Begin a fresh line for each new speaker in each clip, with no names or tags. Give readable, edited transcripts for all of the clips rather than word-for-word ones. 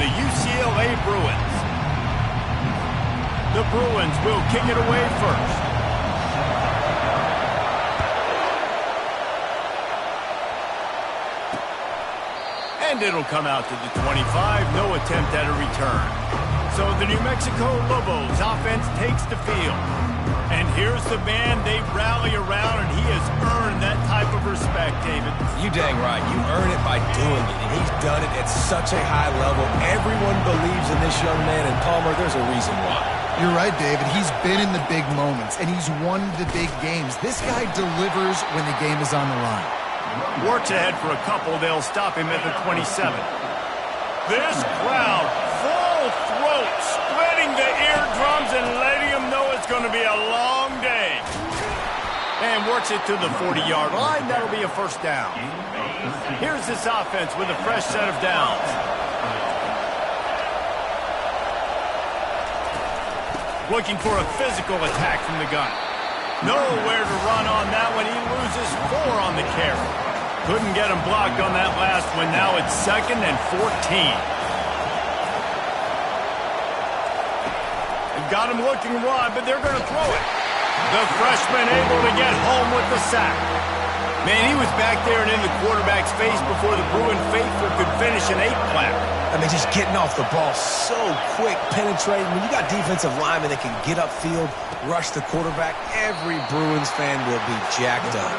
the UCLA Bruins. The Bruins will kick it away first. And it'll come out to the 25. No attempt at a return. So the New Mexico Lobos offense takes the field. And here's the man they rally around, and he has earned that type of respect, David.
You dang right. You earn it by doing it, and he's done it at such a high level. Everyone believes in this young man, and Palmer, there's a reason why.
You're right, David. He's been in the big moments, and he's won the big games. This guy delivers when the game is on the line.
Works ahead for a couple. They'll stop him at the 27. This crowd, full throat, splitting the eardrums and letting them know it's going to be a long day. And works it to the 40-yard line. That'll be a first down. Here's this offense with a fresh set of downs. Looking for a physical attack from the gun. Nowhere to run on that one. He loses 4 on the carry. Couldn't get him blocked on that last one. Now it's 2nd and 14. They've got him looking wide, but they're going to throw it. The freshman able to get home with the sack. Man, he was back there and in the quarterback's face before the Bruin faithful could finish an 8-flat.
I mean, just getting off the ball so quick, penetrating. When you got defensive linemen that can get upfield, rush the quarterback, every Bruins fan will be jacked up.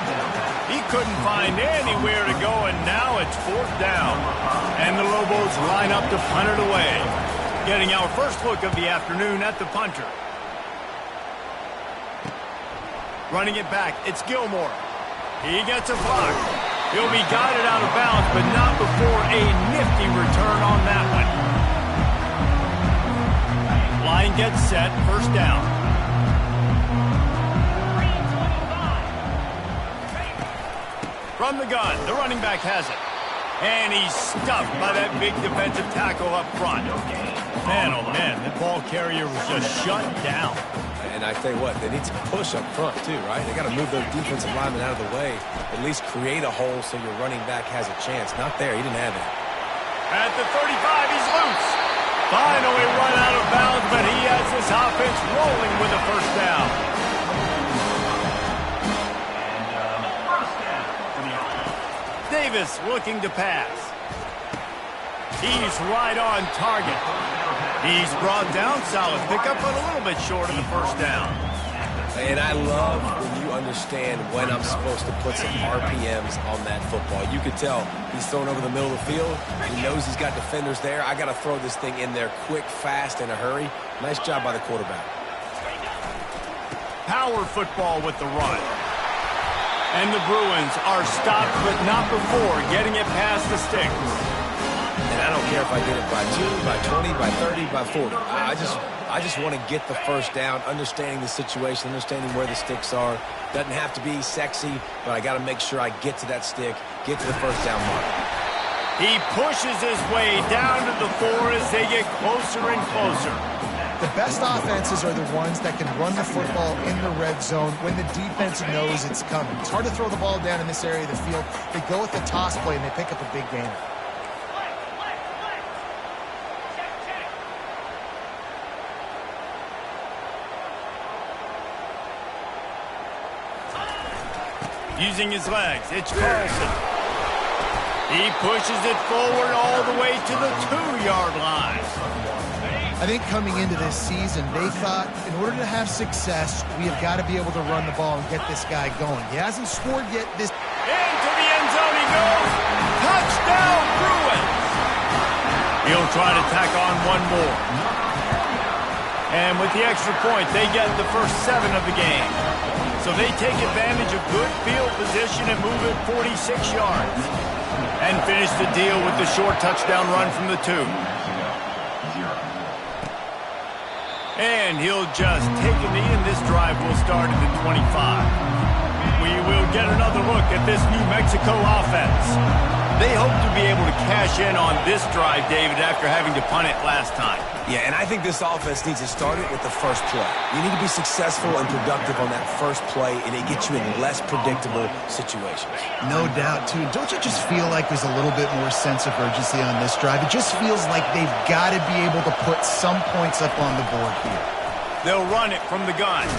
He couldn't find anywhere to go, and now it's 4th down. And the Lobos line up to punt it away. Getting our first look of the afternoon at the punter. Running it back, it's Gilmore. He gets a block. He'll be guided out of bounds, but not before a nifty return on that one. Line gets set, first down. From the gun, the running back has it. And he's stuffed by that big defensive tackle up front. Man, oh man, that ball carrier was just shut down.
And I tell you what, they need to push up front too, right? They got to move those defensive linemen out of the way. At least create a hole so your running back has a chance. Not there, he didn't have it.
At the 35, he's loose. Finally run out of bounds, but he has this offense rolling with a first down. Davis looking to pass. He's right on target. He's brought down, solid pickup, but a little bit short of the first down.
And I love when you understand when I'm supposed to put some RPMs on that football. You could tell he's thrown over the middle of the field. He knows he's got defenders there. I got to throw this thing in there quick, fast, in a hurry. Nice job by the quarterback.
Power football with the run. And the Bruins are stopped, but not before getting it past the sticks.
And I don't care if I get it by 2, by 20, by 30, by 40. I just want to get the first down, understanding the situation, understanding where the sticks are. Doesn't have to be sexy, but I got to make sure I get to that stick, get to the first down mark.
He pushes his way down to the 4 as they get closer and closer.
The best offenses are the ones that can run the football in the red zone when the defense knows it's coming. It's hard to throw the ball down in this area of the field. They go with the toss play, and they pick up a big gainer.
Using his legs, it's Carlson. He pushes it forward all the way to the 2-yard line.
I think coming into this season, they thought in order to have success, we have got to be able to run the ball and get this guy going. He hasn't scored yet. Into
the end zone he goes. Touchdown, Bruins. He'll try to tack on one more. And with the extra point, they get the first 7 of the game. So they take advantage of good field position and move it 46 yards. And finish the deal with the short touchdown run from the 2. And he'll just take a knee, and this drive will start at the 25. We will get another look at this New Mexico offense. They hope to be able to cash in on this drive, David, after having to punt it last time.
Yeah, and I think this offense needs to start it with the first play. You need to be successful and productive on that first play, and it gets you in less predictable situations.
No doubt, too. Don't you just feel like there's a little bit more sense of urgency on this drive? It just feels like they've got to be able to put some points up on the board here.
They'll run it from the gun.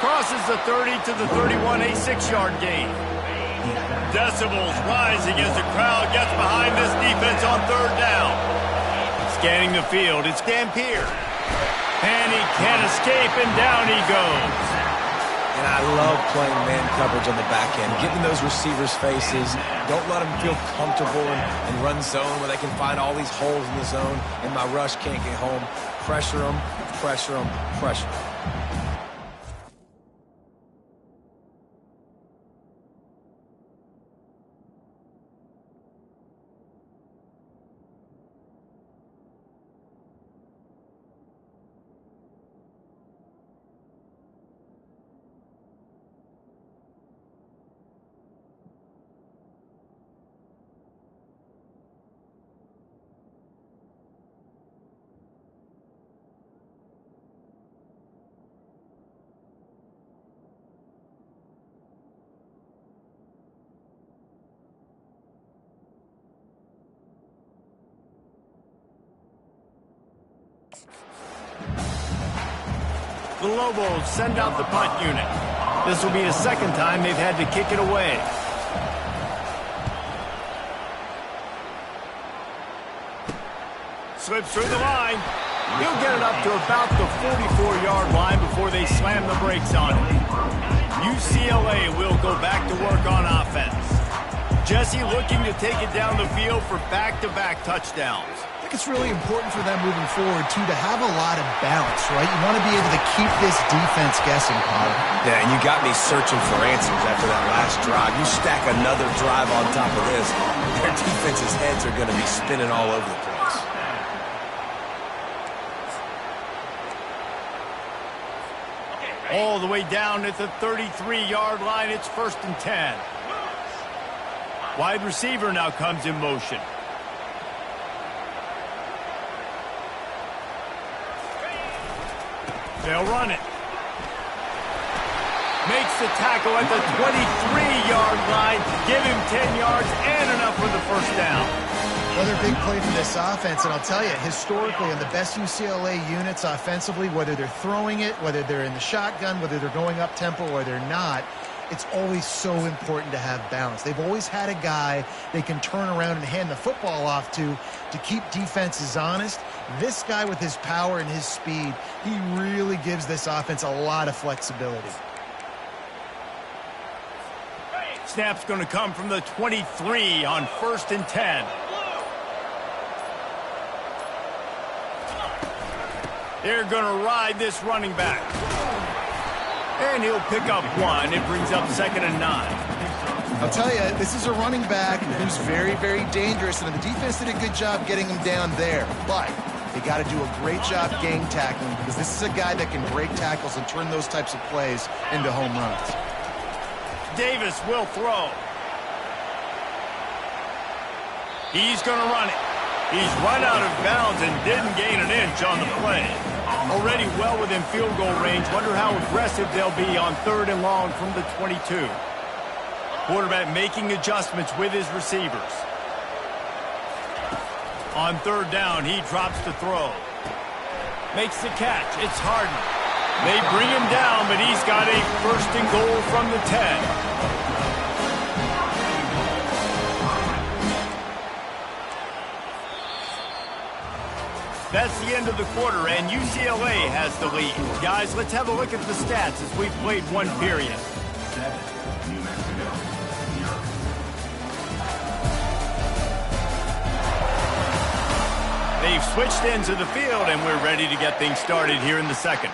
Crosses the 30 to the 31, a 6-yard gain. Decibels rising as the crowd gets behind this defense on third down. Scanning the field, it's Dampier. And he can't escape, and down he goes.
And I love playing man coverage on the back end, getting those receivers' faces. Don't let them feel comfortable and run zone where they can find all these holes in the zone, and my rush can't get home. Pressure them, pressure them, pressure them.
The Lobos send out the punt unit. This will be the second time they've had to kick it away. Slips through the line. He'll get it up to about the 44-yard line before they slam the brakes on it. UCLA will go back to work on offense. Jesse looking to take it down the field for back-to-back touchdowns.
I think it's really important for them moving forward, too, to have a lot of balance, right? You want to be able to keep this defense guessing, Pollard.
Yeah, and you got me searching for answers after that last drive. You stack another drive on top of this, their defense's heads are going to be spinning all over the place.
All the way down at the 33-yard line, it's 1st and 10. Wide receiver now comes in motion. They'll run it. Makes the tackle at the 23-yard line. Give him 10 yards and enough for the first down.
Another big play for this offense, and I'll tell you, historically, in the best UCLA units offensively, whether they're throwing it, whether they're in the shotgun, whether they're going up-tempo or they're not, it's always so important to have balance. They've always had a guy they can turn around and hand the football off to keep defenses honest. This guy with his power and his speed, he really gives this offense a lot of flexibility.
Snap's going to come from the 23 on 1st and 10. They're going to ride this running back. And he'll pick up one. It brings up 2nd and 9.
I'll tell you, this is a running back who's very, very dangerous, and the defense did a good job getting him down there. But they got to do a great job gang tackling, because this is a guy that can break tackles and turn those types of plays into home runs.
Davis will throw. He's going to run it. He's run out of bounds and didn't gain an inch on the play. Already well within field goal range. Wonder how aggressive they'll be on 3rd and long from the 22. Quarterback making adjustments with his receivers. On 3rd down, he drops the throw. Makes the catch. It's Harden. They bring him down, but he's got a 1st and goal from the 10. That's the end of the quarter, and UCLA has the lead. Guys, let's have a look at the stats as we've played one period. They've switched into the field, and we're ready to get things started here in the second.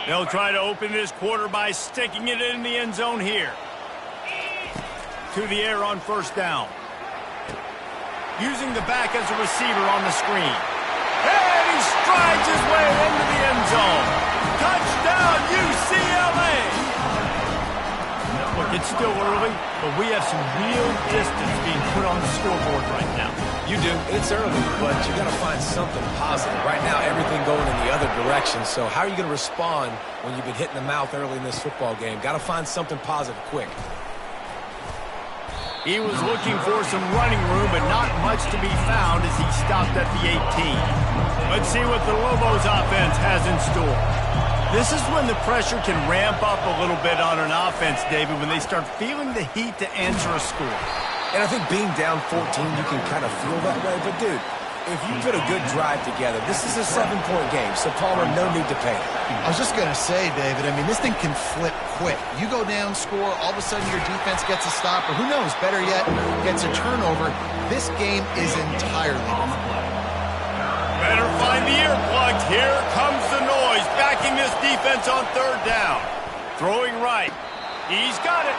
They'll try to open this quarter by sticking it in the end zone here. To the air on 1st down. Using the back as a receiver on the screen. And he strides his way into the end zone. Touchdown, UCLA! It's still early, but we have some real distance being put on the scoreboard right now.
You do. It's early, but you got to find something positive. Right now, everything going in the other direction. So how are you going to respond when you've been hit in the mouth early in this football game? Got to find something positive quick.
He was looking for some running room, but not much to be found as he stopped at the 18. Let's see what the Lobos offense has in store. This is when the pressure can ramp up a little bit on an offense, David, when they start feeling the heat to answer a score.
And I think being down 14, you can kind of feel that way. But, dude, if you put a good drive together, this is a 7-point game, so Palmer, no need to panic.
I was just going to say, David, I mean, this thing can flip quick. You go down, score, all of a sudden your defense gets a stop, or who knows, better yet, gets a turnover. This game is entirely different.
Better find the earplugs. Here comes the noise, backing this defense on third down. Throwing right. He's got it.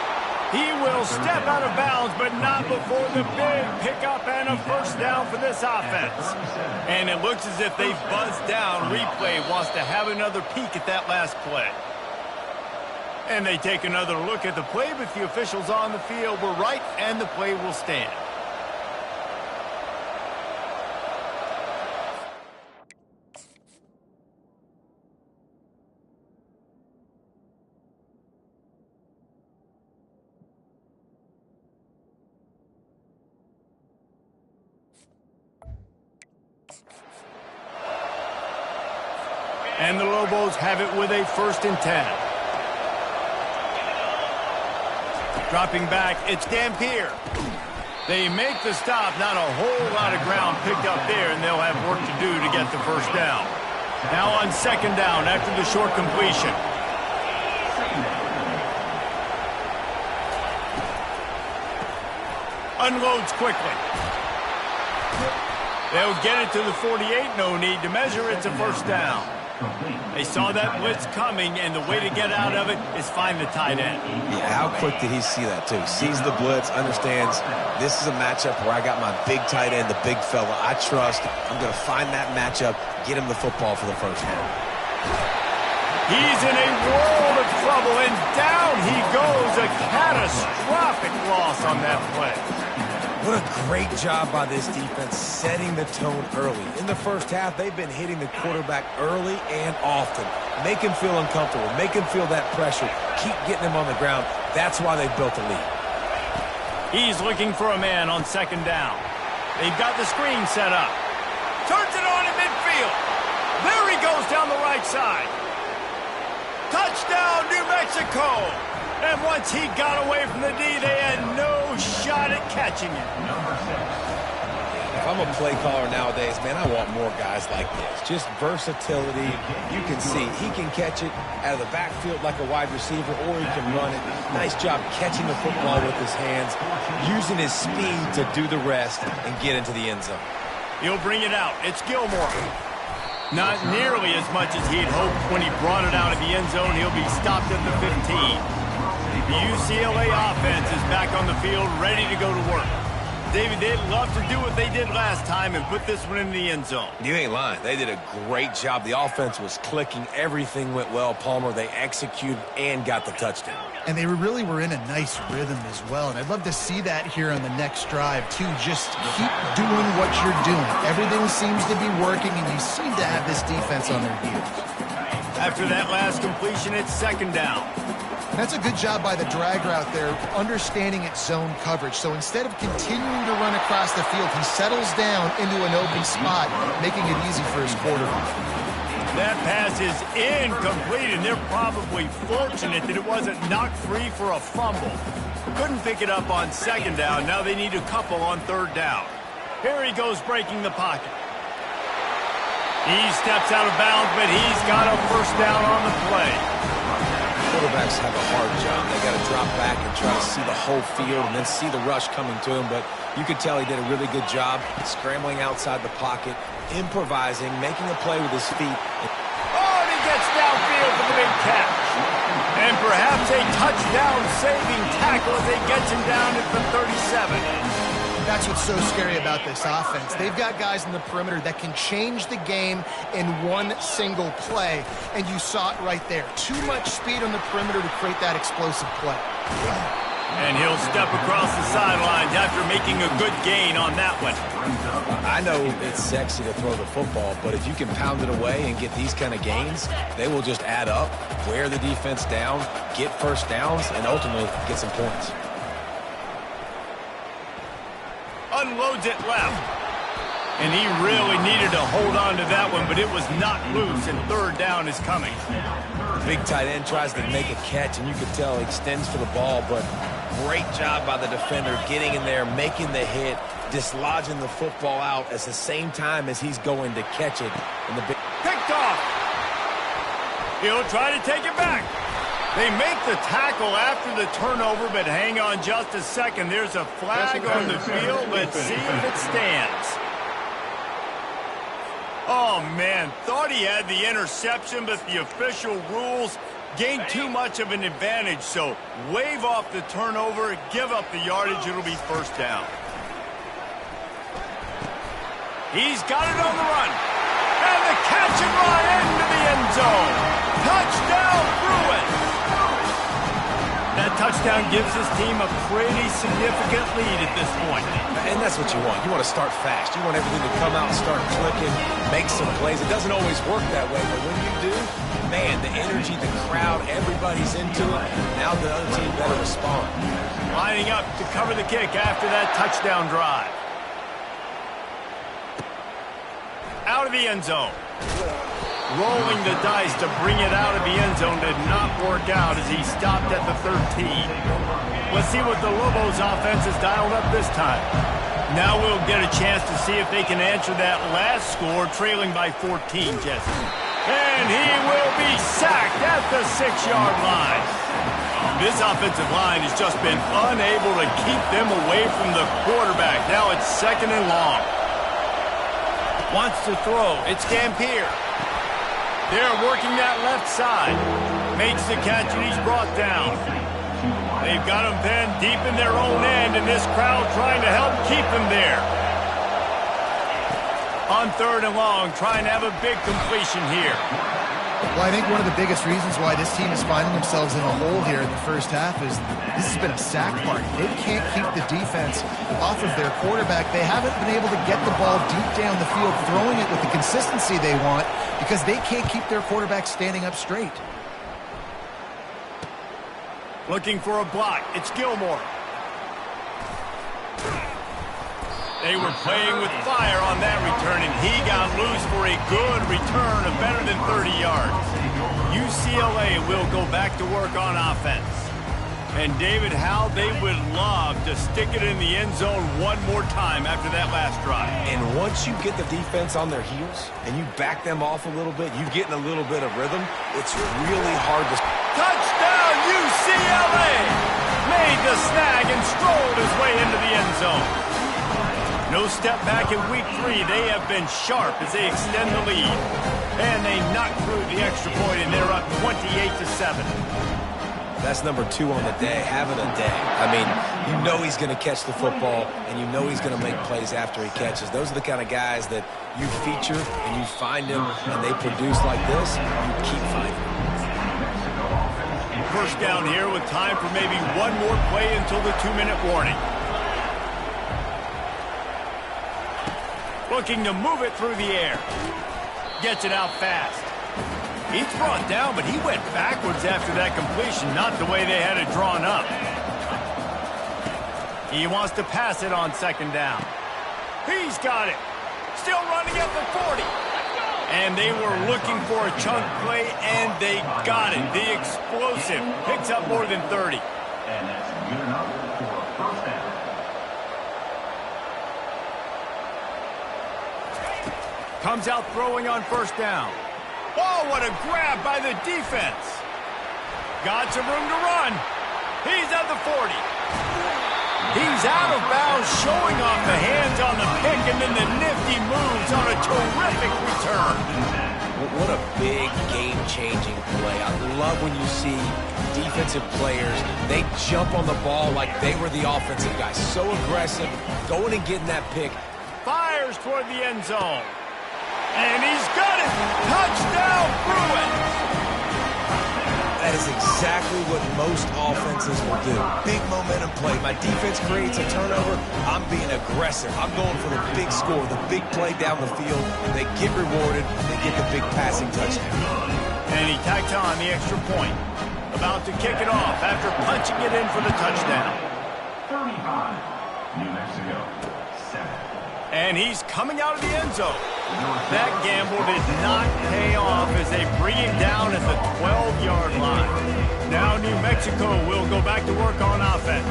He will step out of bounds, but not before the big pickup and a first down for this offense. And it looks as if they've buzzed down. Replay wants to have another peek at that last play. And they take another look at the play, but the officials on the field were right, and the play will stand. And the Lobos have it with a 1st and 10. Dropping back, it's Dampier. They make the stop, not a whole lot of ground picked up there, and they'll have work to do to get the first down. Now on 2nd down after the short completion. Unloads quickly. They'll get it to the 48, no need to measure, it's a first down. They saw that blitz coming, and the way to get out of it is find the tight end.
Yeah, how quick did he see that, too? Sees the blitz, understands this is a matchup where I got my big tight end, the big fella I trust. I'm going to find that matchup, get him the football for the first down.
He's in a world of trouble, and down he goes. A catastrophic loss on that play.
What a great job by this defense setting the tone early. In the first half, they've been hitting the quarterback early and often. Make him feel uncomfortable. Make him feel that pressure. Keep getting him on the ground. That's why they've built a lead.
He's looking for a man on 2nd down. They've got the screen set up. Turns it on in midfield. There he goes down the right side. Touchdown, New Mexico. And once he got away from the D, they had no shot at catching it.
If I'm a play caller nowadays, man, I want more guys like this. Just versatility. You can see he can catch it out of the backfield like a wide receiver, or he can run it. Nice job catching the football with his hands, using his speed to do the rest and get into the end zone.
He'll bring it out. It's Gilmore. Not nearly as much as he'd hoped when he brought it out of the end zone. He'll be stopped at the 15. The UCLA offense is back on the field, ready to go to work. David, they'd love to do what they did last time and put this one in the end zone.
You ain't lying. They did a great job. The offense was clicking. Everything went well. Palmer, they executed and got the touchdown.
And they really were in a nice rhythm as well. And I'd love to see that here on the next drive, too. Just keep doing what you're doing. Everything seems to be working, and you seem to have this defense on their heels.
After that last completion, it's 2nd down.
That's a good job by the drag route there, understanding its zone coverage. So instead of continuing to run across the field, he settles down into an open spot, making it easy for his quarterback.
That pass is incomplete, and they're probably fortunate that it wasn't knocked free for a fumble. Couldn't pick it up on 2nd down. Now they need a couple on 3rd down. Here he goes breaking the pocket. He steps out of bounds, but he's got a first down on the play.
Quarterbacks have a hard job. They got to drop back and try to see the whole field and then see the rush coming to him. But you could tell he did a really good job scrambling outside the pocket, improvising, making a play with his feet.
Oh, and he gets downfield for the big catch. And perhaps a touchdown-saving tackle as he gets him down at the 37.
That's what's so scary about this offense. They've got guys in the perimeter that can change the game in one single play, and you saw it right there. Too much speed on the perimeter to create that explosive play.
And he'll step across the sidelines after making a good gain on that one.
I know it's sexy to throw the football, but if you can pound it away and get these kind of gains, they will just add up, wear the defense down, get first downs, and ultimately get some points.
Unloads it left. And he really needed to hold on to that one, but it was not loose, and third down is coming.
The big tight end tries to make a catch, and you can tell he extends for the ball, but great job by the defender getting in there, making the hit, dislodging the football out at the same time as he's going to catch it. And the big
picked off. He'll try to take it back. They make the tackle after the turnover, but hang on just a second. There's a flag on the field. Let's see if it stands. Oh, man, thought he had the interception, but the official rules gained too much of an advantage, so wave off the turnover, give up the yardage, it'll be first down. He's got it on the run. And the catch and run into the end zone. Touchdown, Bruins. That touchdown gives his team a pretty significant lead at this point.
And that's what you want. You want to start fast. You want everything to come out and start clicking, make some plays. It doesn't always work that way, but when you do, man, the energy, the crowd, everybody's into it. Now the other team better respond.
Lining up to cover the kick after that touchdown drive. Out of the end zone. Rolling the dice to bring it out of the end zone did not work out as he stopped at the 13. Let's see what the Lobos offense has dialed up this time. Now we'll get a chance to see if they can answer that last score, trailing by 14, Jesse. And he will be sacked at the 6-yard line. This offensive line has just been unable to keep them away from the quarterback. Now it's second and long. Wants to throw. It's Dampier. They're working that left side. Makes the catch, and he's brought down. They've got him pinned deep in their own end, and this crowd trying to help keep him there. On third and long, trying to have a big completion here.
Well, I think one of the biggest reasons why this team is finding themselves in a hole here in the first half is this has been a sack party. They can't keep the defense off of their quarterback. They haven't been able to get the ball deep down the field, throwing it with the consistency they want because they can't keep their quarterback standing up straight.
Looking for a block. It's Gilmore. They were playing with fire on that return, and he got loose for a good return of better than 30 yards. UCLA will go back to work on offense. And David, how they would love to stick it in the end zone one more time after that last drive.
And once you get the defense on their heels and you back them off a little bit, you get in a little bit of rhythm, it's really hard to...
Touchdown, UCLA! Made the snag and strolled his way into the end zone. No step back in week 3. They have been sharp as they extend the lead. And they knock through the extra point, and they're up 28-7.
That's number 2 on the day, having a day. I mean, you know he's going to catch the football, and you know he's going to make plays after he catches. Those are the kind of guys that you feature, and you find them, and they produce like this, you keep finding them.
First down here with time for maybe one more play until the 2-minute warning. Looking to move it through the air. Gets it out fast. He's brought down, but he went backwards after that completion, not the way they had it drawn up. He wants to pass it on second down. He's got it. Still running at the 40. And they were looking for a chunk play, and they got it. The explosive picks up more than 30.
And that's good enough for a first down.
Comes out throwing on first down. Oh, what a grab by the defense. Got some room to run. He's at the 40. He's out of bounds, showing off the hands on the pick, and then the nifty moves on a terrific return.
What a big game-changing play. I love when you see defensive players, they jump on the ball like they were the offensive guys. So aggressive, going and getting that pick.
Fires toward the end zone. And he's got it! Touchdown, Bruins!
That is exactly what most offenses will do. Big momentum play. My defense creates a turnover. I'm being aggressive. I'm going for the big score, the big play down the field. They get rewarded. They get the big passing touchdown.
And he tacked on the extra point. About to kick it off after punching it in for the touchdown.
35, New Mexico, 7.
And he's coming out of the end zone. That gamble did not pay off as they bring him down at the 12-yard line. Now New Mexico will go back to work on offense.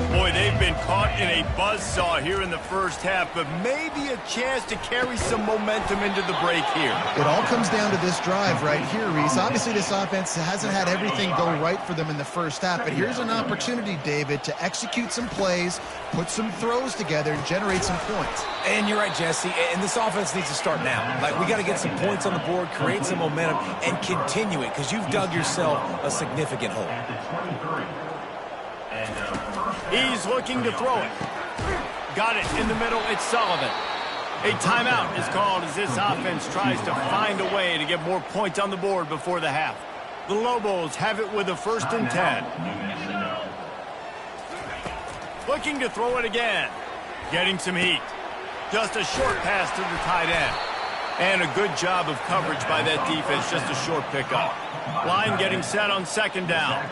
Boy, they've been caught in a buzzsaw here in the first half, but maybe a chance to carry some momentum into the break here.
It all comes down to this drive right here, Reese. Obviously, this offense hasn't had everything go right for them in the first half, but here's an opportunity, David, to execute some plays, put some throws together, and generate some points.
And you're right, Jesse, and this offense needs to start now. Like, we got to get some points on the board, create some momentum, and continue it, because you've dug yourself a significant hole.
He's looking to throw it. Got it in the middle. It's Sullivan. A timeout is called as this offense tries to find a way to get more points on the board before the half. The Lobos have it with a 1st and 10. Looking to throw it again. Getting some heat. Just a short pass to the tight end. And a good job of coverage by that defense. Just a short pickup. Line getting set on 2nd down.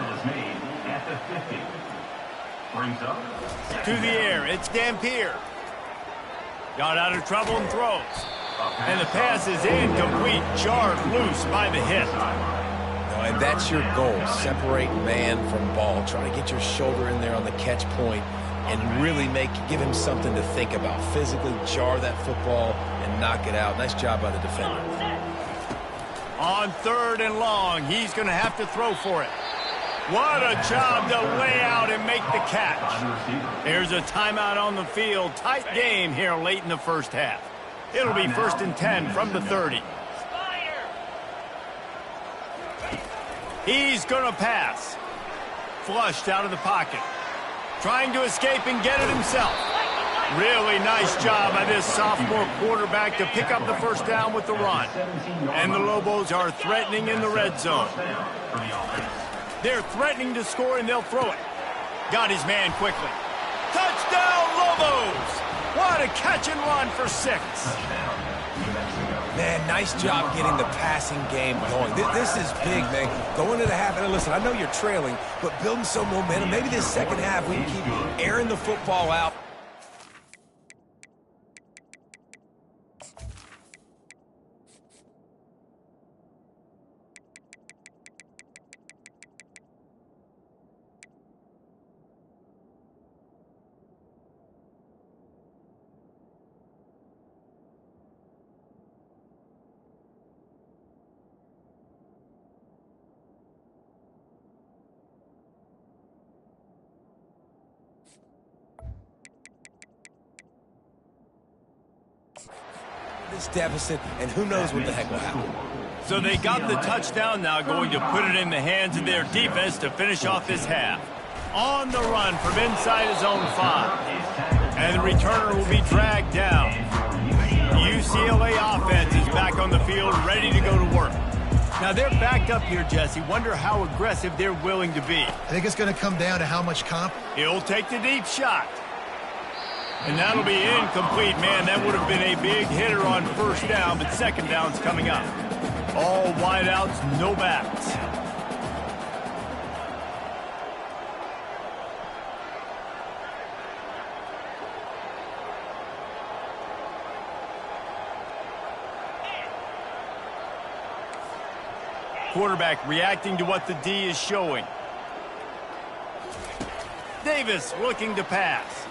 To the air, it's Dampier. Got out of trouble and throws. And the pass is incomplete, jarred loose by the hit.
And that's your goal, separate man from ball. Try to get your shoulder in there on the catch point and really give him something to think about. Physically jar that football and knock it out. Nice job by the defender.
On 3rd and long, he's going to have to throw for it. What a job to lay out and make the catch. There's a timeout on the field. Tight game here late in the first half. It'll be 1st and 10 from the 30. He's going to pass. Flushed out of the pocket. Trying to escape and get it himself. Really nice job by this sophomore quarterback to pick up the 1st down with the run. And the Lobos are threatening in the red zone. They're threatening to score, and they'll throw it. Got his man quickly. Touchdown, Lobos! What a catch and run for 6.
Man, nice job getting the passing game going. This is big, man. Going into the half, and listen, I know you're trailing, but building some momentum. Maybe this second half we can keep airing the football out. This deficit, and who knows what the heck will happen.
So they got the touchdown, now going to put it in the hands of their defense to finish off this half. On the run from inside his own 5. And the returner will be dragged down. UCLA offense is back on the field, ready to go to work. Now they're backed up here, Jesse. Wonder how aggressive they're willing to be.
I think it's going to come down to how much
He'll take the deep shot. And that'll be incomplete. Man, that would have been a big hitter on 1st down, but 2nd down's coming up. All wideouts, no backs. Quarterback reacting to what the D is showing. Davis looking to pass.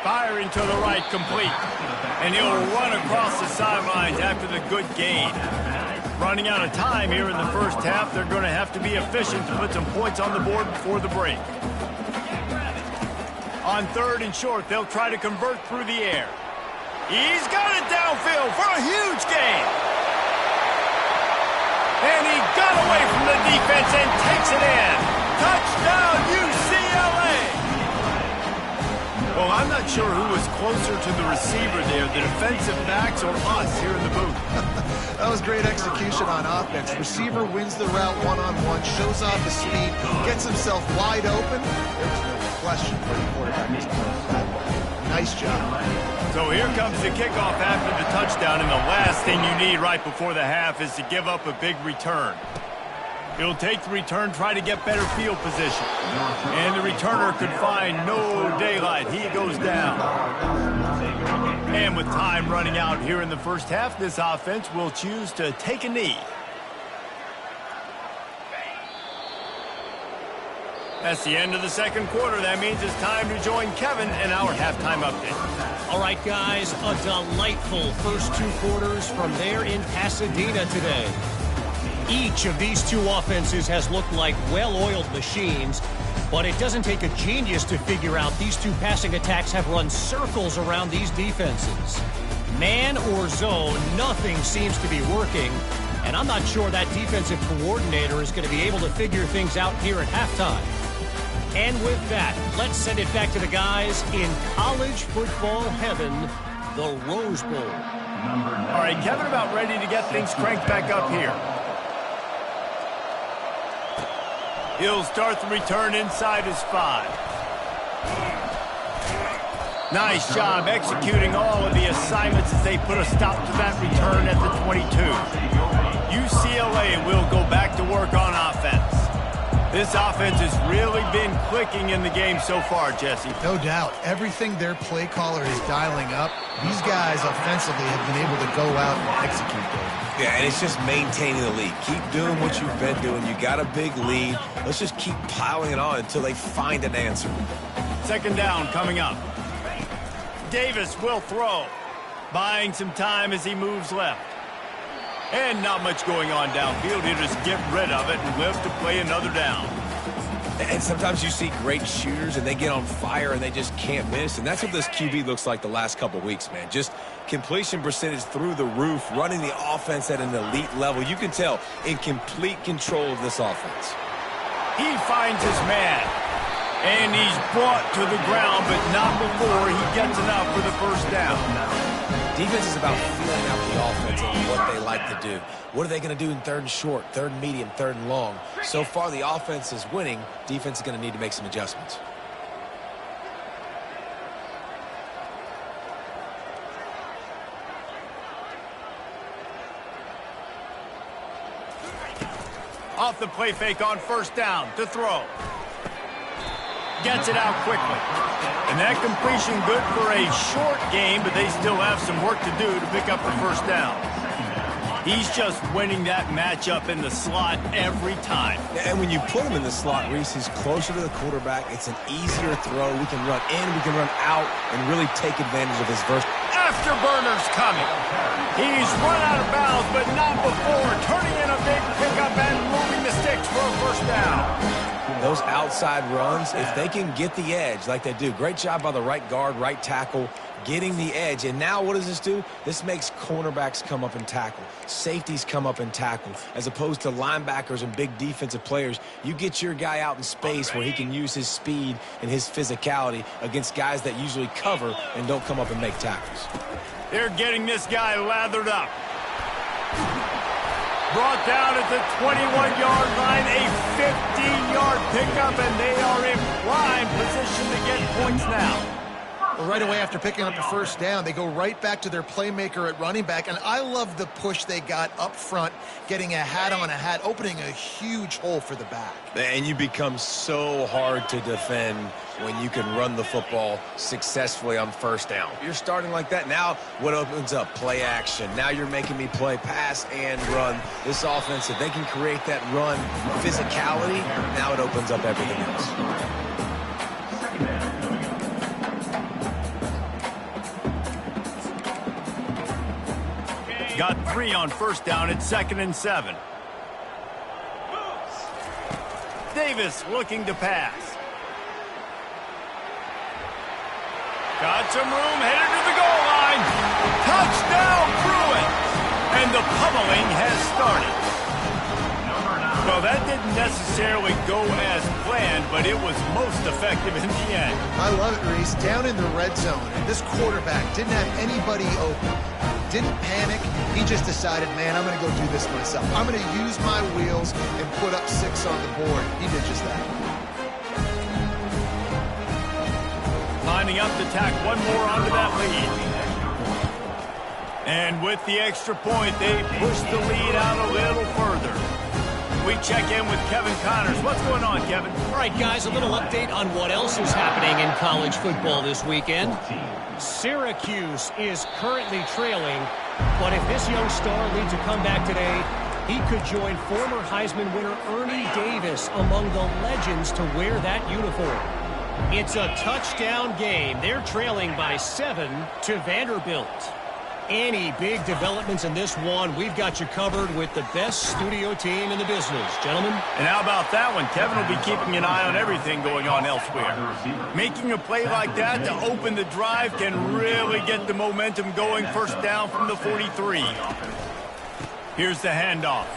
Firing to the right, complete. And he'll run across the sidelines after the good gain. Running out of time here in the first half. They're going to have to be efficient to put some points on the board before the break. On 3rd and short, they'll try to convert through the air. He's got it downfield for a huge gain. And he got away from the defense and takes it in. Touchdown, UCLA! Well, I'm not sure who was closer to the receiver there, the defensive backs or us here in the booth.
That was great execution on offense. Receiver wins the route one-on-one, shows off his speed, gets himself wide open. There was no question where the quarterback was going with that ball. Nice job.
So here comes the kickoff after the touchdown, and the last thing you need right before the half is to give up a big return. He'll take the return, try to get better field position. And the returner could find no daylight. He goes down. And with time running out here in the first half, this offense will choose to take a knee. That's the end of the second quarter. That means it's time to join Kevin in our halftime update.
All right, guys, a delightful first two quarters from there in Pasadena today. Each of these two offenses has looked like well-oiled machines, but it doesn't take a genius to figure out these two passing attacks have run circles around these defenses. Man or zone, nothing seems to be working, and I'm not sure that defensive coordinator is going to be able to figure things out here at halftime. And with that, let's send it back to the guys in college football heaven, the Rose Bowl.
All right, Kevin about ready to get things cranked back up here. He'll start the return inside his 5. Nice job executing all of the assignments as they put a stop to that return at the 22. UCLA will go back to work on offense. This offense has really been clicking in the game so far, Jesse.
No doubt. Everything their play caller is dialing up, these guys offensively have been able to go out and execute those.
Yeah, and it's just maintaining the lead. Keep doing what you've been doing. You got a big lead. Let's just keep piling it on until they find an answer.
Second down coming up. Davis will throw, buying some time as he moves left. And not much going on downfield. He'll just get rid of it and live to play another down.
And sometimes you see great shooters and they get on fire and they just can't miss. And that's what this QB looks like the last couple of weeks, man. Just completion percentage through the roof, running the offense at an elite level. You can tell in complete control of this offense.
He finds his man. And he's brought to the ground, but not before he gets enough for the first down.
Defense is about feeling out the offense and what they like to do. What are they going to do in third and short, third and medium, third and long? So far, the offense is winning. Defense is going to need to make some adjustments.
Off the play fake on first down to throw. Gets it out quickly. And that completion good for a short game, but they still have some work to do to pick up the first down. He's just winning that matchup in the slot every time.
And when you put him in the slot, Reese, he's closer to the quarterback. It's an easier throw. We can run in, we can run out, and really take advantage of his verse.
Afterburner's coming. He's run out of bounds, but not before turning in a big pickup and moving the sticks for a first down.
Those outside runs, if they can get the edge like they do, great job by the right guard, right tackle, getting the edge. And now what does this do? This makes cornerbacks come up and tackle. Safeties come up and tackle. As opposed to linebackers and big defensive players, you get your guy out in space where he can use his speed and his physicality against guys that usually cover and don't come up and make tackles.
They're getting this guy lathered up. Brought down at the 21-yard line, a 15-yard pickup, and they are in prime position to get points now.
Well, right away after picking up the first down, they go right back to their playmaker at running back, and I love the push they got up front, getting a hat on a hat, opening a huge hole for the back.
And you become so hard to defend when you can run the football successfully on first down. You're starting like that. Now what opens up? Play action. Now you're making me play pass and run. This offense, if they can create that run physicality, now it opens up everything else.
Got 3 on first down at 2nd and 7. Davis looking to pass. Got some room, headed to the goal line. Touchdown, Bruins! And the pummeling has started. Well, that didn't necessarily go as planned, but it was most effective in the end.
I love it, Reese. Down in the red zone, and this quarterback didn't have anybody open. Didn't panic. He just decided, man, I'm going to go do this myself. I'm going to use my wheels and put up 6 on the board. He did just that.
Lining up to tack one more onto that lead. And with the extra point, they push the lead out a little further. We check in with Kevin Connors. What's going on, Kevin?
All right, guys, a little update on what else is happening in college football this weekend. Syracuse is currently trailing, but if this young star leads a comeback today, he could join former Heisman winner Ernie Davis among the legends to wear that uniform. It's a touchdown game. They're trailing by 7 to Vanderbilt. Any big developments in this one, we've got you covered with the best studio team in the business, gentlemen.
And how about that one? Kevin will be keeping an eye on everything going on elsewhere. Making a play like that to open the drive can really get the momentum going. First down from the 43. Here's the handoff.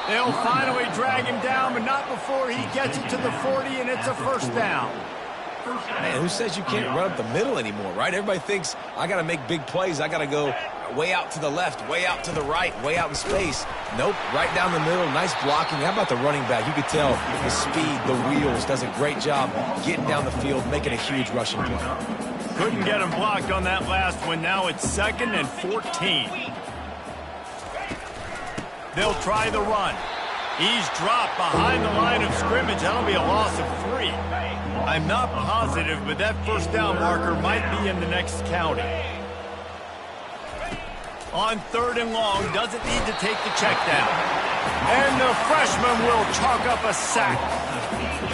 They'll finally drag him down, but not before he gets it to the 40, and it's a first down.
Man, who says you can't run up the middle anymore, right? Everybody thinks I got to make big plays. I got to go way out to the left, way out to the right, way out in space. Nope, right down the middle. Nice blocking. How about the running back? You could tell the speed, the wheels, does a great job getting down the field, making a huge rushing play.
Couldn't get him blocked on that last one. Now it's 2nd and 14. They'll try the run. He's dropped behind the line of scrimmage. That'll be a loss of 3. I'm not positive, but that first down marker might be in the next county. On 3rd and long, doesn't need to take the check down. And the freshman will chalk up a sack.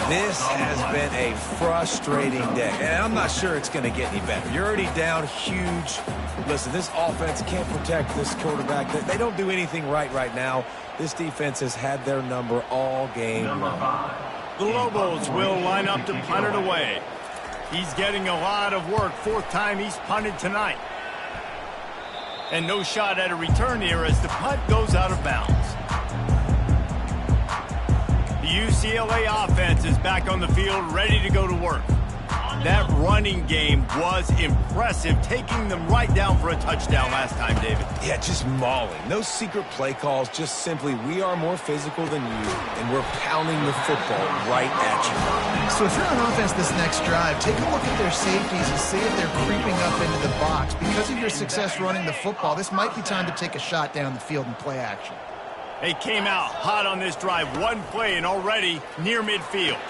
This has been a frustrating day, and I'm not sure it's going to get any better. You're already down huge. Listen, this offense can't protect this quarterback. They don't do anything right now. This defense has had their number all game long.
The Lobos will line up to punt it away. He's getting a lot of work. 4th time he's punted tonight. And no shot at a return here as the punt goes out of bounds. The UCLA offense is back on the field, ready to go to work. That running game was impressive, taking them right down for a touchdown last time, David.
Yeah, just mauling. No secret play calls, just simply we are more physical than you, and we're pounding the football right at you.
So if you're on offense this next drive, take a look at their safeties and see if they're creeping up into the box. Because of your success running the football, this might be time to take a shot down the field and play action.
They came out hot on this drive. One play and already near midfield.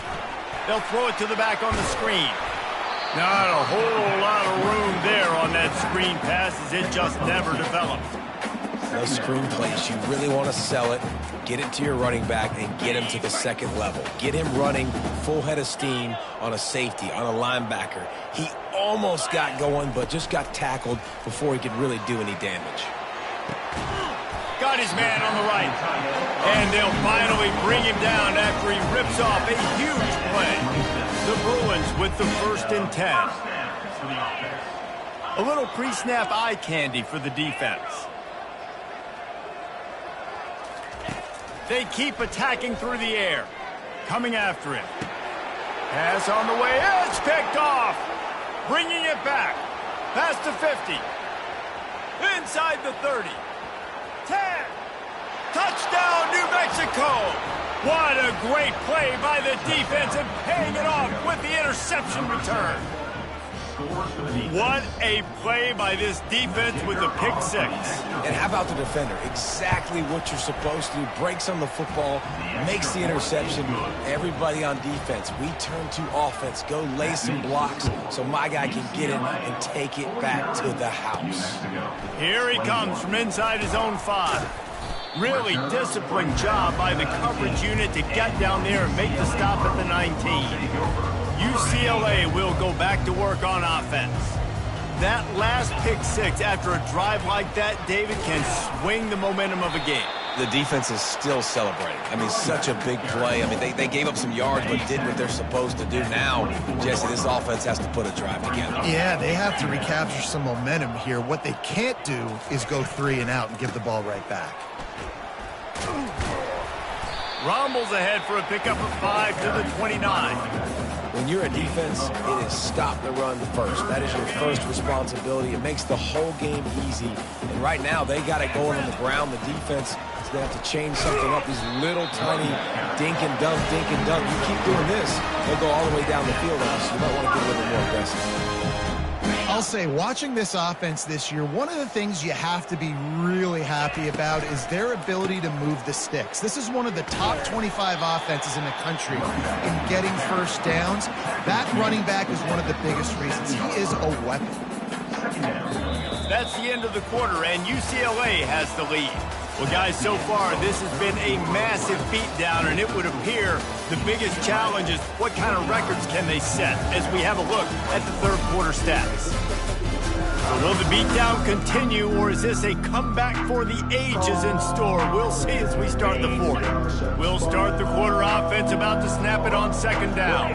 They'll throw it to the back on the screen. Not a whole lot of room there on that screen pass as it just never developed.
Those screen plays, you really want to sell it, get it to your running back, and get him to the 2nd level. Get him running full head of steam on a safety, on a linebacker. He almost got going, but just got tackled before he could really do any damage.
Got his man on the right. And they'll finally bring him down after he rips off a huge play. The Bruins with the 1st and 10. A little pre-snap eye candy for the defense. They keep attacking through the air. Coming after him. Pass on the way. It's picked off. Bringing it back. Past the 50. Inside the 30. 10. Touchdown, New Mexico. What a great play by the defense and paying it off with the interception return. What a play by this defense with the pick 6.
And how about the defender? Exactly what you're supposed to do. Breaks on the football, makes the interception. Everybody on defense, we turn to offense. Go lay some blocks so my guy can get in and take it back to the house.
Here he comes from inside his own 5. Really disciplined job by the coverage unit to get down there and make the stop at the 19. UCLA will go back to work on offense. That last pick 6 after a drive like that, David, can swing the momentum of a game.
The defense is still celebrating. I mean, such a big play. I mean, they gave up some yards but did what they're supposed to do. Now, Jesse, this offense has to put a drive together.
Yeah, they have to recapture some momentum here. What they can't do is go 3 and out and give the ball right back.
Rumbles ahead for a pickup of 5 to the 29.
When you're a defense, it is stop the run first. That is your first responsibility. It makes the whole game easy. And right now, they got it going on the ground. The defense is going to have to change something up. These little tiny dink and dunk, dink and dunk. You keep doing this, they'll go all the way down the field on us. So you might want to get a little bit more aggressive.
I'll say, watching this offense this year, one of the things you have to be really happy about is their ability to move the sticks. This is one of the top 25 offenses in the country in getting first downs. That running back is one of the biggest reasons. He is a weapon.
That's the end of the quarter, and UCLA has the lead. Well, guys, so far, this has been a massive beatdown, and it would appear the biggest challenge is what kind of records can they set as we have a look at the third quarter stats. So will the beatdown continue, or is this a comeback for the ages in store? We'll see as we start the fourth. We'll start the quarter offense, about to snap it on second down.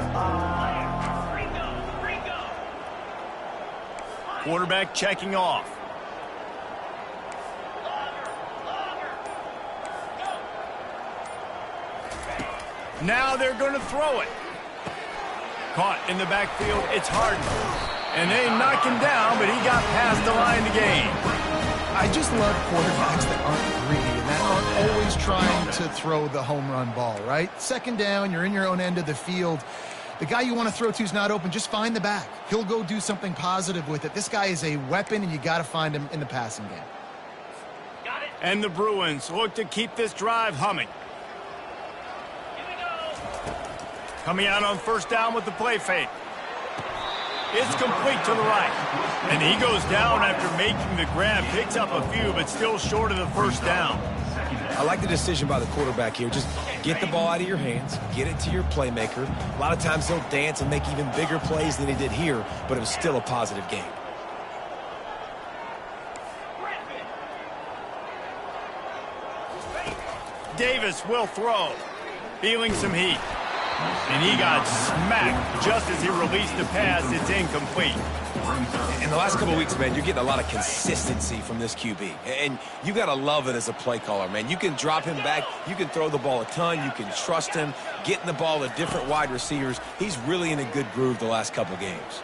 Quarterback checking off. Now they're going to throw it. Caught in the backfield, it's Harden. And they knock him down, but he got past the line to gain.
I just love quarterbacks that aren't greedy and that aren't always trying to throw the home run ball, right? Second down, you're in your own end of the field. The guy you want to throw to is not open. Just find the back. He'll go do something positive with it. This guy is a weapon, and you got to find him in the passing game.
Got it. And the Bruins look to keep this drive humming. Coming out on first down with the play fake. It's complete to the right. And he goes down after making the grab. Picks up a few, but still short of the first down.
I like the decision by the quarterback here. Just get the ball out of your hands, get it to your playmaker. A lot of times he'll dance and make even bigger plays than he did here, but it was still a positive game.
Davis will throw. Feeling some heat. And he got smacked just as he released the pass. It's incomplete.
In the last couple of weeks, man, you're getting a lot of consistency from this QB. And you got to love it as a play caller, man. You can drop him back. You can throw the ball a ton. You can trust him, getting the ball to different wide receivers. He's really in a good groove the last couple games.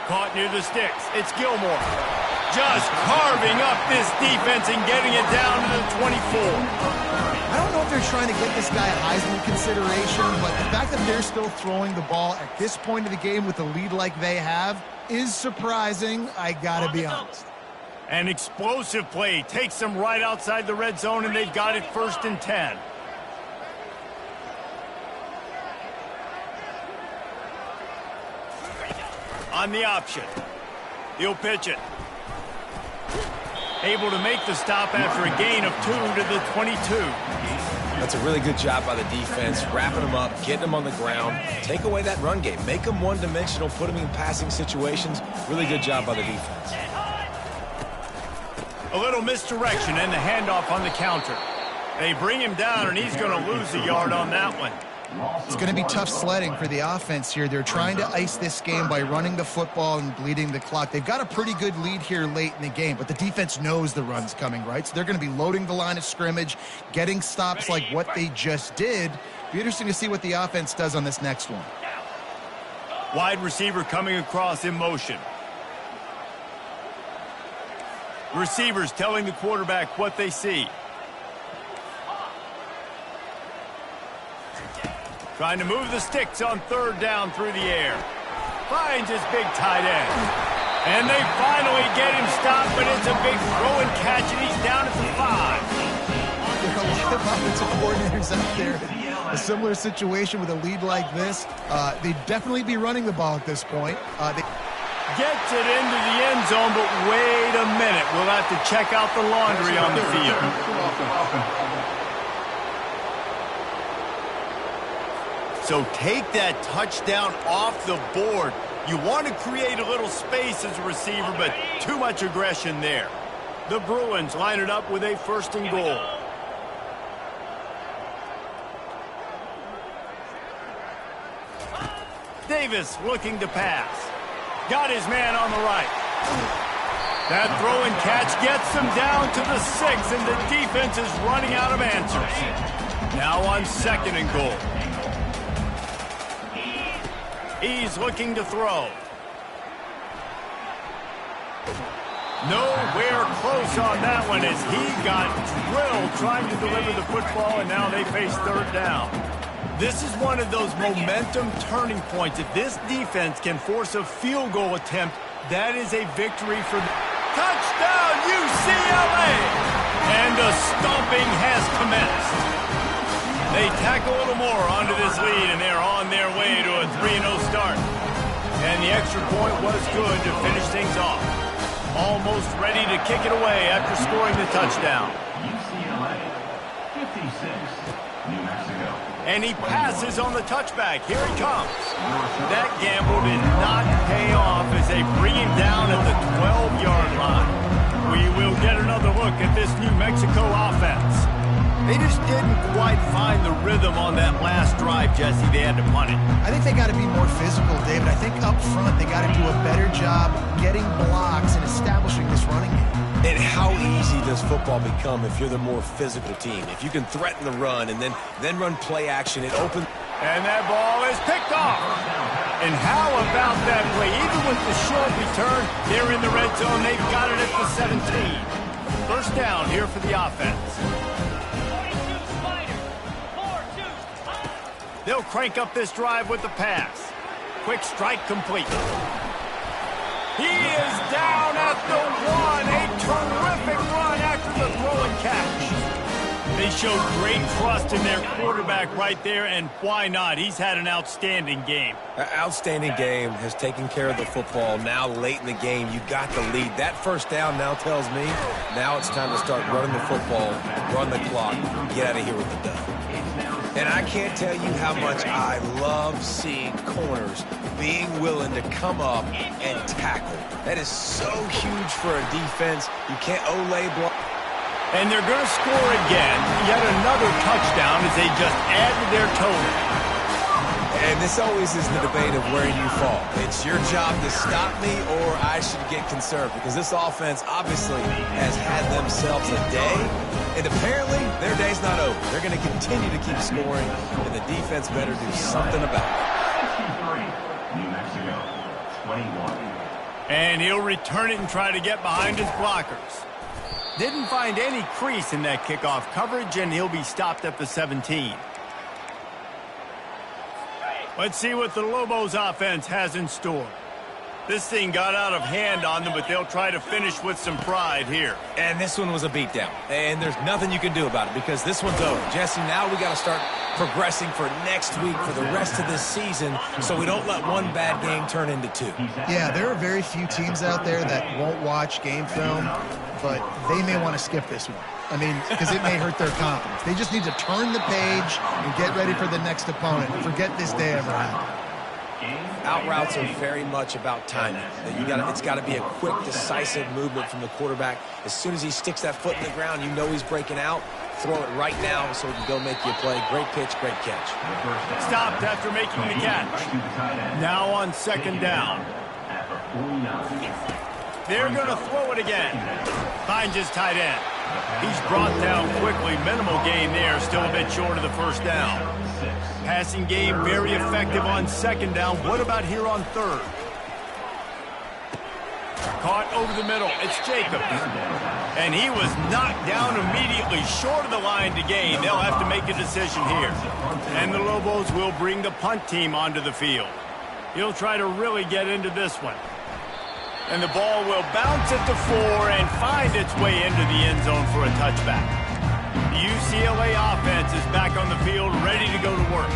Caught near the sticks. It's Gilmore. Just carving up this defense and getting it down to the 24.
I don't know if they're trying to get this guy a Heisman consideration, but the fact that they're still throwing the ball at this point of the game with a lead like they have is surprising, I gotta be honest.
An explosive play takes them right outside the red zone, and they've got it 1st and 10. On the option. He'll pitch it. Able to make the stop after a gain of 2 to the 22.
That's a really good job by the defense, wrapping them up, getting them on the ground. Take away that run game. Make them one-dimensional, put them in passing situations. Really good job by the defense.
A little misdirection and the handoff on the counter. They bring him down, and he's going to lose a yard on that one.
It's going to be tough sledding for the offense here. They're trying to ice this game by running the football and bleeding the clock. They've got a pretty good lead here late in the game, but the defense knows the run's coming, right? So they're going to be loading the line of scrimmage, getting stops like what they just did. Be interesting to see what the offense does on this next one.
Wide receiver coming across in motion. Receivers telling the quarterback what they see. Trying to move the sticks on 3rd down through the air. Finds his big tight end. And they finally get him stopped, but it's a big throw and catch, and he's down at the 5.
There are a lot of offensive coordinators out there. A similar situation with a lead like this. They'd definitely be running the ball at this point.
Gets it into the end zone, but wait a minute. We'll have to check out the laundry on the field. So take that touchdown off the board. You want to create a little space as a receiver, but too much aggression there. The Bruins line it up with a 1st and goal. Davis looking to pass. Got his man on the right. That throw and catch gets them down to the 6, and the defense is running out of answers. Now on 2nd and goal. He's looking to throw. Nowhere close on that one as he got drilled trying to deliver the football, and now they face 3rd down. This is one of those momentum turning points. If this defense can force a field goal attempt, that is a victory for them. Touchdown, UCLA! And the stomping has commenced. They tack a little more onto this lead, and they're on their way to a 3-0 start. And the extra point was good to finish things off. Almost ready to kick it away after scoring the touchdown.
UCLA, 56, New Mexico.
And he passes on the touchback. Here he comes. That gamble did not pay off as they bring him down at the 12-yard line. We will get another look at this New Mexico offense. They just didn't quite find the rhythm on that last drive, Jesse. They had to punt it.
I think they got to be more physical, David. I think up front they got to do a better job getting blocks and establishing this running game.
And how easy does football become if you're the more physical team? If you can threaten the run and then run play action, it opens.
And that ball is picked off. And how about that play? Even with the short return, they're in the red zone. They've got it at the 17. 1st down here for the offense. They'll crank up this drive with the pass. Quick strike complete. He is down at the 1. A terrific run after the throw and catch. They showed great trust in their quarterback right there, and why not? He's had an outstanding game.
Outstanding game, has taken care of the football. Now late in the game, you got the lead. That 1st down now tells me now it's time to start running the football, run the clock, get out of here with the dub. And I can't tell you how much I love seeing corners being willing to come up and tackle. That is so huge for a defense. You can't Olay block.
And they're going to score again. Yet another touchdown as they just add to their total.
And this always is the debate of where you fall. It's your job to stop me or I should get concerned, because this offense obviously has had themselves a day, and apparently their day's not over. They're going to continue to keep scoring, and the defense better do something about it.
63, New Mexico, 21.
And he'll return it and try to get behind his blockers. Didn't find any crease in that kickoff coverage, and he'll be stopped at the 17. Let's see what the Lobos offense has in store. This thing got out of hand on them, but they'll try to finish with some pride here.
And this one was a beatdown. And there's nothing you can do about it because this one's over. Jesse, now we got to start progressing for next week, for the rest of this season, so we don't let one bad game turn into 2.
Yeah, there are very few teams out there that won't watch game film, but they may want to skip this one. I mean, because it may hurt their confidence. They just need to turn the page and get ready for the next opponent. Forget this day ever happened.
Out routes are very much about timing. It's got to be a quick, decisive movement from the quarterback. As soon as he sticks that foot in the ground, you know he's breaking out. Throw it right now so he can go make you a play. Great pitch, great catch.
Stopped after making the catch. Now on 2nd down. They're going to throw it again. Finds his tight end. He's brought down quickly. Minimal gain there. Still a bit short of the 1st down. Passing game very effective on 2nd down. What about here on 3rd? Caught over the middle. It's Jacobs. And he was knocked down immediately short of the line to gain. They'll have to make a decision here. And the Lobos will bring the punt team onto the field. He'll try to really get into this one. And the ball will bounce at the 4 and find its way into the end zone for a touchback. The UCLA offense is back on the field, ready to go to work.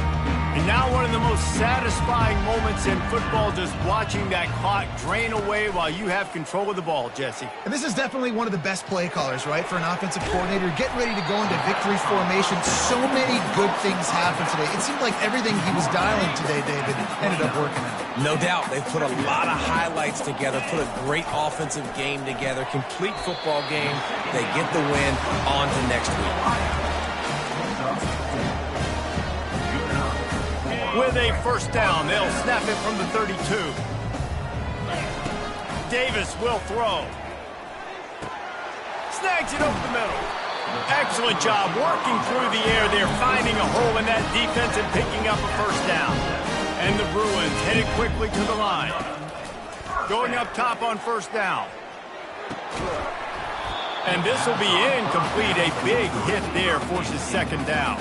And now one of the most satisfying moments in football, just watching that clock drain away while you have control of the ball, Jesse.
And this is definitely one of the best play callers, right, for an offensive coordinator. Getting ready to go into victory formation. So many good things happened today. It seemed like everything he was dialing today, David, ended up working out.
No doubt. They've put a lot of highlights together, put a great offensive game together, complete football game. They get the win. On to next week.
With a 1st down, they'll snap it from the 32. Davis will throw. snags it over the middle. Excellent job working through the air there, finding a hole in that defense and picking up a first down. And the Bruins headed quickly to the line. Going up top on first down. And this will be incomplete. A big hit there forces second down.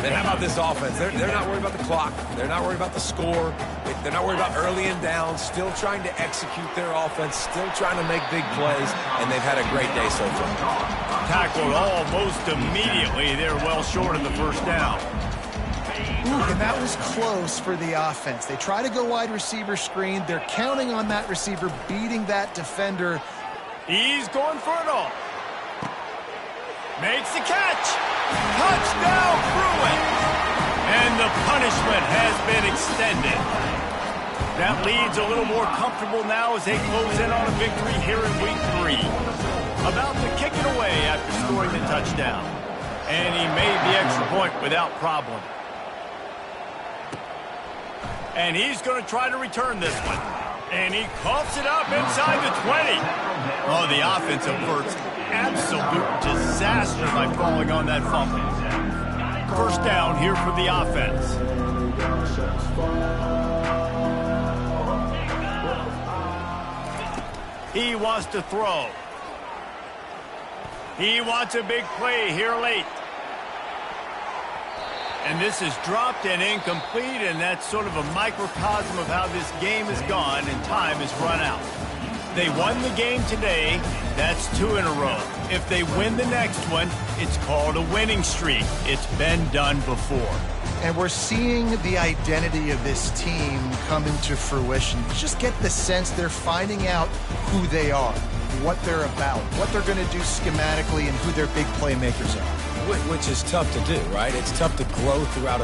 And how about this offense? They're not worried about the clock. They're not worried about the score. They're not worried about early and down. Still trying to execute their offense. Still trying to make big plays. And they've had a great day so far.
Tackled almost immediately. They're well short of the first down.
Ooh, and that was close for the offense. They try to go wide receiver screen. They're counting on that receiver beating that defender.
He's going for it all. Makes the catch. Touchdown, Bruins. And the punishment has been extended. That lead's a little more comfortable now as they close in on a victory here in week 3. About to kick it away after scoring the touchdown. And he made the extra point without problem. And he's going to try to return this one. And he coughs it up inside the 20. Oh, the offense averts absolute disaster by falling on that fumble. First down here for the offense. He wants to throw. He wants a big play here late. And this is dropped and incomplete, and that's sort of a microcosm of how this game has gone, and time has run out. They won the game today. That's 2 in a row. If they win the next one, it's called a winning streak. It's been done before.
And we're seeing the identity of this team come into fruition. You just get the sense they're finding out who they are, what they're about, what they're going to do schematically, and who their big playmakers are.
Which is tough to do, right? It's tough to grow throughout